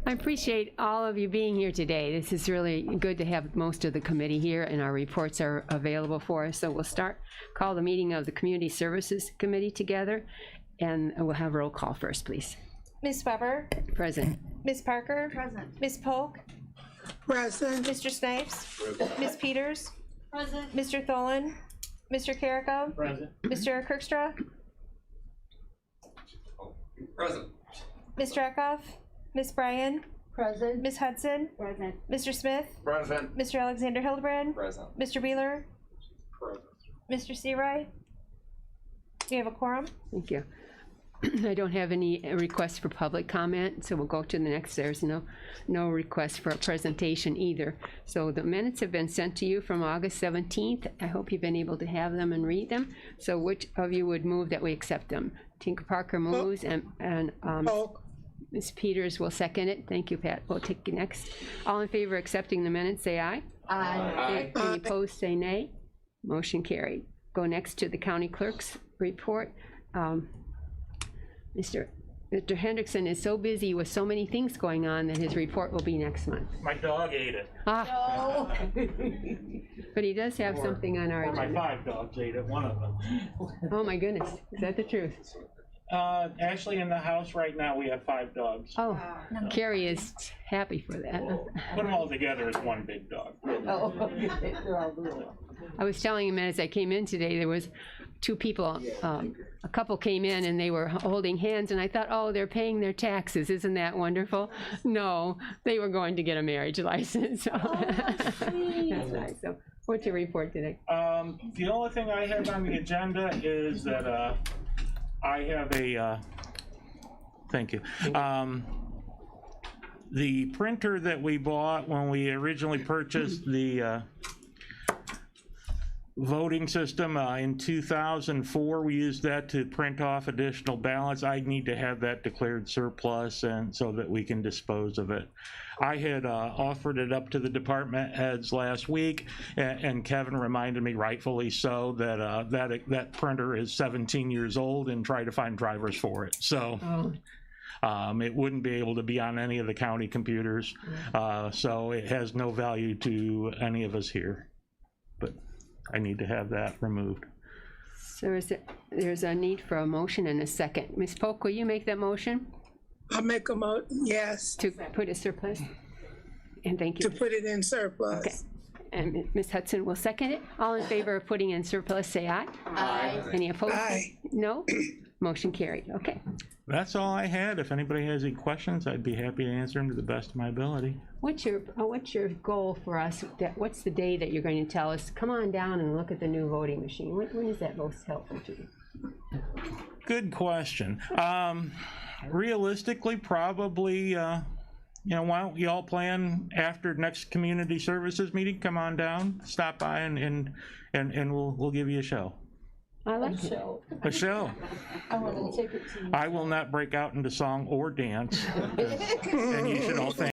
I appreciate all of you being here today. This is really good to have most of the committee here, and our reports are available for us. So we'll call the meeting of the Community Services Committee together, and we'll have roll call first, please. Ms. Weber? Present. Ms. Parker? Present. Ms. Polk? Present. Mr. Snipes? Present. Ms. Peters? Present. Mr. Tholen? Mr. Carrico? Present. Mr. Kirkstra? Present. Mr. Eckhoff? Ms. Bryan? Present. Ms. Hudson? Present. Mr. Smith? Present. Mr. Alexander Hildebrand? Present. Mr. Wheeler? Present. Mr. Searoy? We have a quorum. Thank you. I don't have any requests for public comment, so we'll go to the next. There's no request for a presentation either. So the minutes have been sent to you from August 17th. I hope you've been able to have them and read them. So which of you would move that we accept them? Tinker Parker moves, and Polk. Ms. Peters will second it. Thank you, Pat. We'll take you next. All in favor of accepting the minutes, say aye. Aye. Any opposed, say nay. Motion carried. Go next to the county clerk's report. Mr. Hendrickson is so busy with so many things going on that his report will be next month. My dog ate it. Ah. But he does have something on our Or my agenda. 5 dogs ate it, one of them. Oh my goodness, is that the truth? Actually, in the house right now, we have 5 dogs. Oh, Carrie is happy for that. Put them all together as one big dog. I was telling him as I came in today, there was 2 people, a couple came in and they were holding hands, and I thought, oh, they're paying their taxes. Isn't that wonderful? No, they were going to get a marriage license. So. That's nice. So what's your report today? The only thing I have on the agenda is that I have a, thank you. The printer that we bought when we originally purchased the voting system in 2004, we used that to print off additional ballots. I need to have that declared surplus, and so that we can dispose of it. I had offered it up to the department heads last week, and Kevin reminded me, rightfully so, that that printer is 17 years old, and try to find drivers for it. So. It wouldn't be able to be on any of the county computers, so it has no value to any of us here. But I need to have that removed. So there's a need for a motion and a second. Ms. Polk, will you make that motion? I'll make a yes. To put a surplus? And thank you. To put it in surplus. Okay. And Ms. Hudson will second it. All in favor of putting in surplus, say aye. Aye. Any opposed? Aye. No? Motion carried. Okay. That's all I had. If anybody has any questions, I'd be happy to answer them to the best of my ability. What's your goal for us? What's the day that you're going to tell us, come on down and look at the new voting machine? When is that most helpful to you? Good question. Realistically, probably, why don't you all plan after next community services meeting? Come on down, stop by, and we'll give you a show. I like it. A show. I want to take it to you. I will not break out into song or dance, and you should all thank